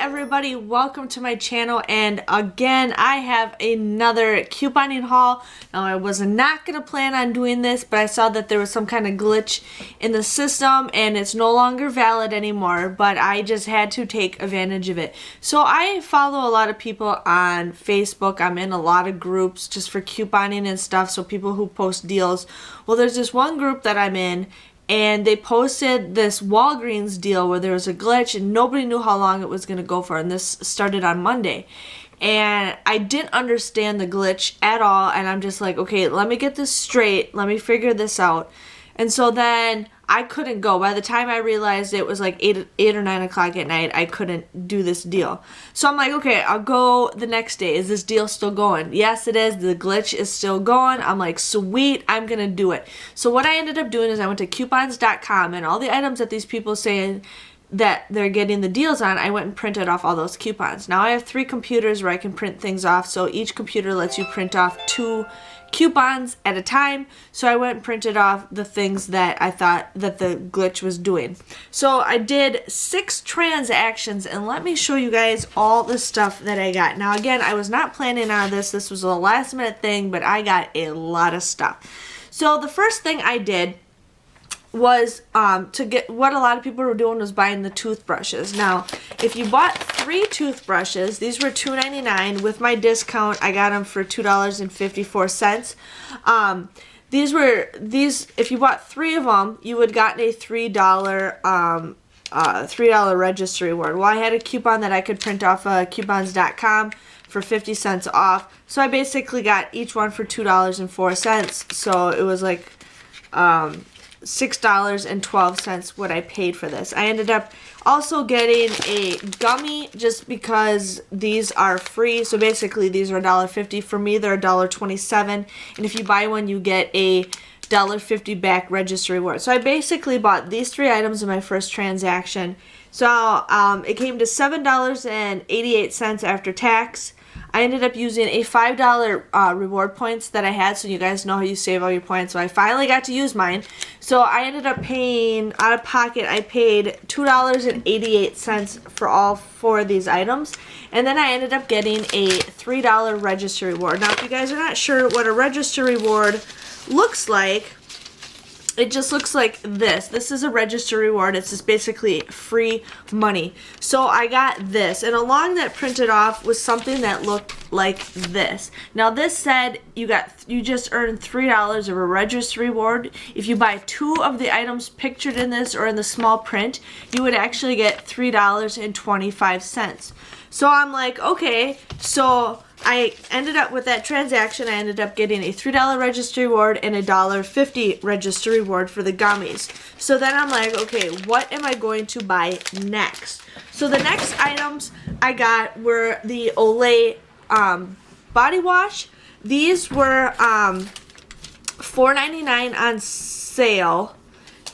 everybody, welcome to my channel, and again I have another couponing haul. Now I was not going to plan on doing this, but I saw that there was some kind of glitch in the system and it's no longer valid anymore, but I just had to take advantage of it. So I follow a lot of people on Facebook. I'm in a lot of groups just for couponing and stuff, so people who post deals. Well, there's this one group that I'm in, and they posted this Walgreens deal where there was a glitch and nobody knew how long it was going to go for, and this started on Monday. And I didn't understand the glitch at all, and I'm just like, okay, let me get this straight, let me figure this out. And so then I couldn't go. By the time I realized it was like 8 or 9 o'clock at night, I couldn't do this deal. So I'm like, okay, I'll go the next day. Is this deal still going? Yes, it is. The glitch is still going. I'm like, sweet, I'm going to do it. So what I ended up doing is I went to coupons.com, and all the items that these people saying that they're getting the deals on, I went and printed off all those coupons. Now I have 3 computers where I can print things off, so each computer lets you print off 2 coupons at a time. So I went and printed off the things that I thought that the glitch was doing. So I did 6 transactions, and let me show you guys all the stuff that I got. Now again, I was not planning on this. This was a last minute thing, but I got a lot of stuff. So the first thing I did was to get what a lot of people were doing was buying the toothbrushes. Now, if you bought 3 toothbrushes, these were $2.99. With my discount, I got them for $2.54. These if you bought 3 of them, you would gotten a $3 registry reward. Well, I had a coupon that I could print off coupons.com for 50 cents off. So I basically got each one for $2.04. So it was like $6.12 what I paid for this. I ended up also getting a gummy just because these are free. So basically these are $1.50. For me, they're $1.27. And if you buy one, you get a $1.50 back registry reward. So I basically bought these 3 items in my first transaction. So it came to $7.88 after tax. I ended up using a $5 reward points that I had, so you guys know how you save all your points. So I finally got to use mine. So I ended up paying, out of pocket, I paid $2.88 for all 4 of these items. And then I ended up getting a $3 registry reward. Now, if you guys are not sure what a registry reward looks like, it just looks like this. This is a registry reward. It's just basically free money. So I got this, and along that printed off was something that looked like this. Now this said you just earned $3 of a registry reward. If you buy 2 of the items pictured in this or in the small print, you would actually get $3.25. So I'm like, okay, so I ended up with that transaction. I ended up getting a $3 registry reward and a $1.50 registry reward for the gummies. So then I'm like, okay, what am I going to buy next? So the next items I got were the Olay body wash. These were $4.99 on sale.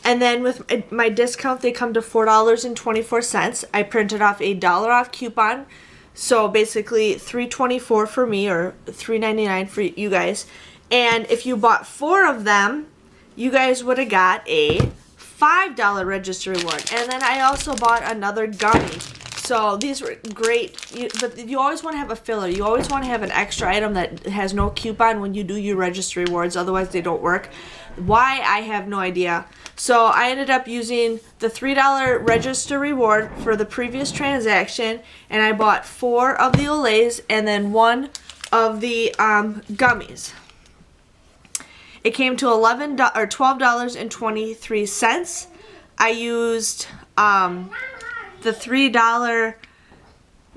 And then with my discount, they come to $4.24. I printed off a $1 off coupon. So basically $3.24 for me, or $3.99 for you guys. And if you bought 4 of them, you guys would have got a $5 registry reward. And then I also bought another gummy. So these were great, but you always want to have a filler. You always want to have an extra item that has no coupon when you do your registry rewards, otherwise they don't work. Why, I have no idea. So I ended up using the $3 register reward for the previous transaction, and I bought 4 of the Olays and then 1 of the gummies. It came to $12.23. I used the $3.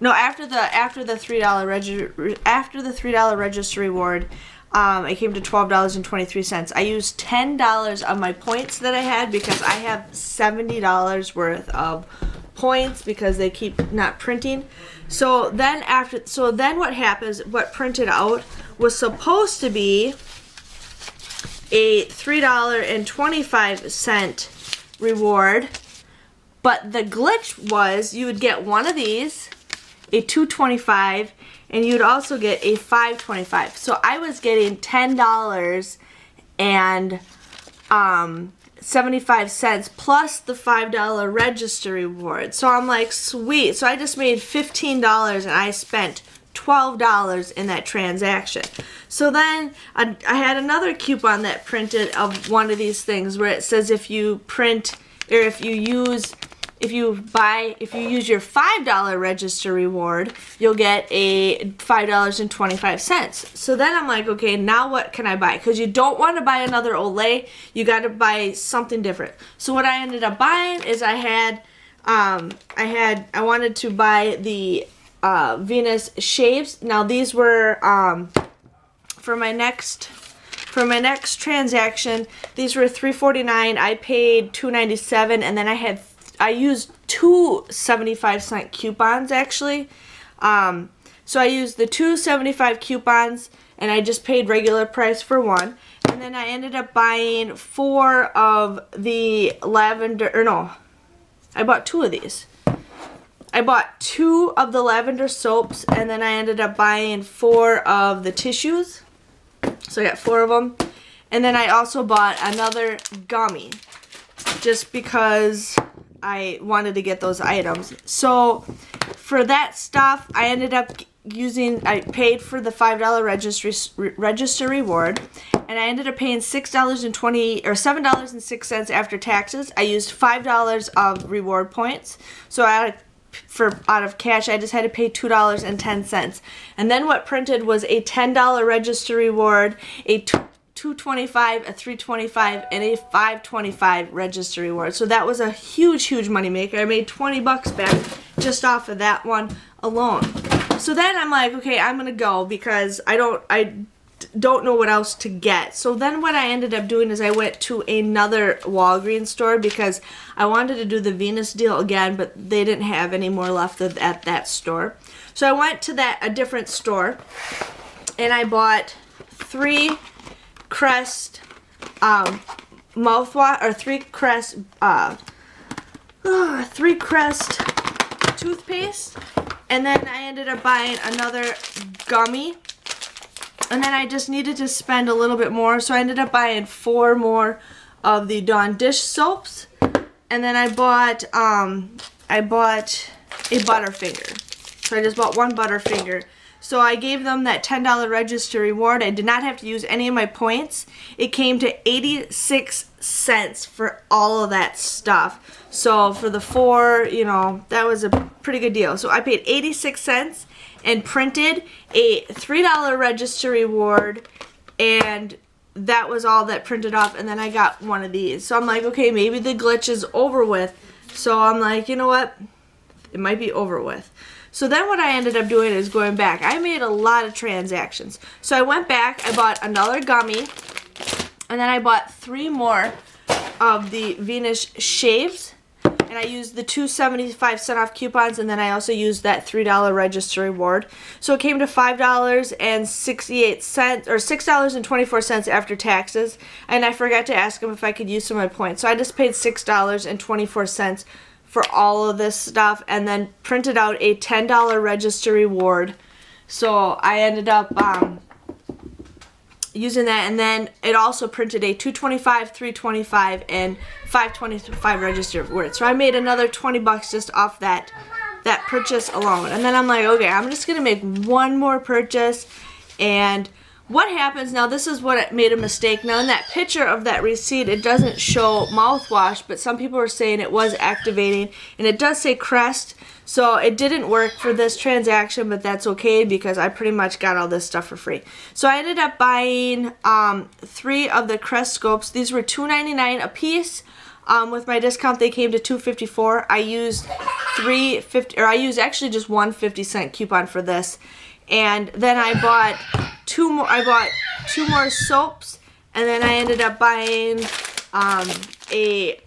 No, after the $3 registry reward, it came to $12.23. I used $10 of my points that I had because I have $70 worth of points because they keep not printing. So then what happens, what printed out was supposed to be a $3.25 reward, but the glitch was you would get one of these, a $2.25, and you'd also get a $5.25. So I was getting $10 and 75 cents plus the $5 register reward. So I'm like, sweet. So I just made $15 and I spent $12 in that transaction. So then I had another coupon that printed of one of these things where it says if you print or if you use your $5 register reward, you'll get a $5.25. So then I'm like, okay, now what can I buy? Because you don't want to buy another Olay, you got to buy something different. So what I ended up buying is I wanted to buy the Venus shaves. Now these were for my next transaction. These were $3.49. I paid $2.97, and then I used two 75-cent coupons actually. So I used the two 75 coupons, and I just paid regular price for one. And then I ended up buying four of the lavender. Or no, I bought two of these. I bought two of the lavender soaps, and then I ended up buying four of the tissues. So I got four of them. And then I also bought another gummy just because I wanted to get those items. So for that stuff, I ended up I paid for the $5 register reward, and I ended up paying $7.06 after taxes. I used $5 of reward points. So out of cash, I just had to pay $2.10. And then what printed was a $10 register reward, a $2.25, a $3.25, and a $5.25 register reward. So that was a huge money maker. I made $20 back just off of that one alone. So then I'm like, okay, I'm gonna go because I don't know what else to get. So then what I ended up doing is I went to another Walgreens store because I wanted to do the Venus deal again, but they didn't have any more left at that store. So I went to a different store, and I bought three Crest mouthwash, or three Crest toothpaste, and then I ended up buying another gummy. And then I just needed to spend a little bit more, so I ended up buying four more of the Dawn dish soaps. And then I bought a Butterfinger. So I just bought one Butterfinger. So I gave them that $10 register reward. I did not have to use any of my points. It came to 86 cents for all of that stuff. So for the four, that was a pretty good deal. So I paid 86 cents and printed a $3 register reward, and that was all that printed off. And then I got one of these. So I'm like, okay, maybe the glitch is over with. So I'm like, you know what? It might be over with. So then what I ended up doing is going back. I made a lot of transactions. So I went back, I bought another gummy, and then I bought three more of the Venus shaves. And I used the two 75-cent off coupons, and then I also used that $3 register reward. So it came to $5.68, or $6.24 after taxes. And I forgot to ask them if I could use some of my points. So I just paid $6.24 for all of this stuff, and then printed out a $10 register reward. So I ended up using that, and then it also printed a $2.25, $3.25, and $5.25 register reward. So I made another $20 just off that purchase alone. And then I'm like, okay, I'm just gonna make one more purchase. And what happens now, this is what made a mistake. Now in that picture of that receipt, it doesn't show mouthwash, but some people are saying it was activating, and it does say Crest. So it didn't work for this transaction, but that's okay because I pretty much got all this stuff for free. So I ended up buying three of the Crest scopes. These were $2.99 a piece. With my discount, they came to $2.54. I used actually just one 50-cent coupon for this. And then I bought two more soaps, and then I ended up buying a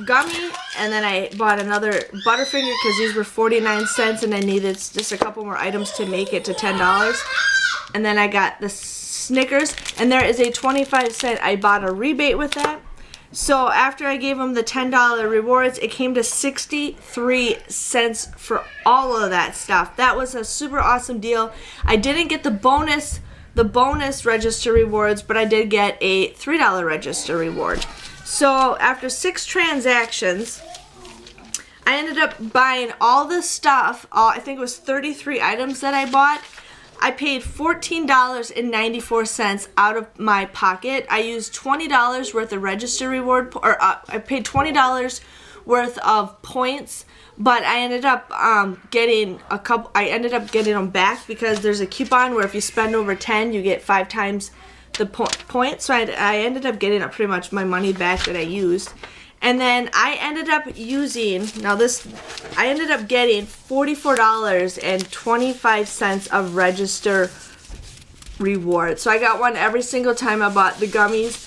gummy, and then I bought another Butterfinger because these were 49 cents, and I needed just a couple more items to make it to $10. And then I got the Snickers, and there is a 25-cent. I bought a rebate with that. So after I gave them the $10 rewards, it came to 63 cents for all of that stuff. That was a super awesome deal. I didn't get the bonus the bonus register rewards, but I did get a $3 register reward. So after 6 transactions, I ended up buying all this stuff. I think it was 33 items that I bought. I paid $14.94 out of my pocket. I used $20 worth of register reward, I paid $20 worth of points, but I ended up getting a couple. I ended up getting them back because there's a coupon where if you spend over 10, you get 5 times the points. So I ended up getting pretty much my money back that I used. And then I ended up using, I ended up getting $44.25 of register reward. So I got one every single time I bought the gummies.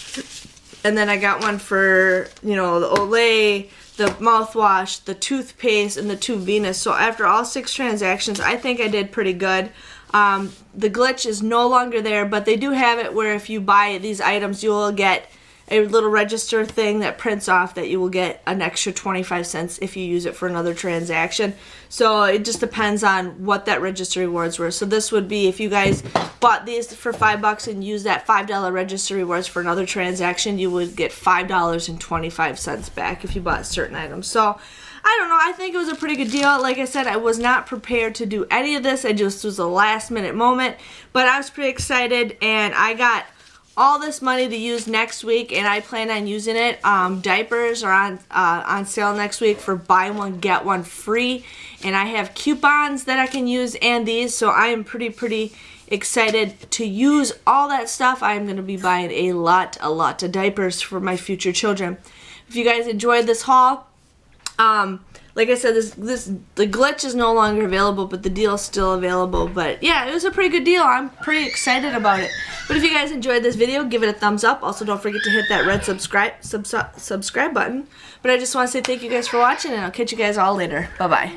And then I got one for, the Olay, the mouthwash, the toothpaste, and the 2 Venus. So after all 6 transactions, I think I did pretty good. The glitch is no longer there, but they do have it where if you buy these items, you will get a little register thing that prints off that you will get an extra 25 cents if you use it for another transaction. So it just depends on what that register rewards were. So this would be if you guys bought these for $5 and used that $5 register rewards for another transaction, you would get $5.25 back if you bought certain items. So I don't know, I think it was a pretty good deal. Like I said, I was not prepared to do any of this. It just was a last minute moment, but I was pretty excited, and I got all this money to use next week, and I plan on using it. Diapers are on sale next week for buy one get one free, and I have coupons that I can use and these, so I am pretty excited to use all that stuff. I am going to be buying a lot of diapers for my future children. If you guys enjoyed this haul, like I said, the glitch is no longer available, but the deal is still available. But yeah, it was a pretty good deal. I'm pretty excited about it. But if you guys enjoyed this video, give it a thumbs up. Also, don't forget to hit that red subscribe button. But I just want to say thank you guys for watching, and I'll catch you guys all later. Bye-bye.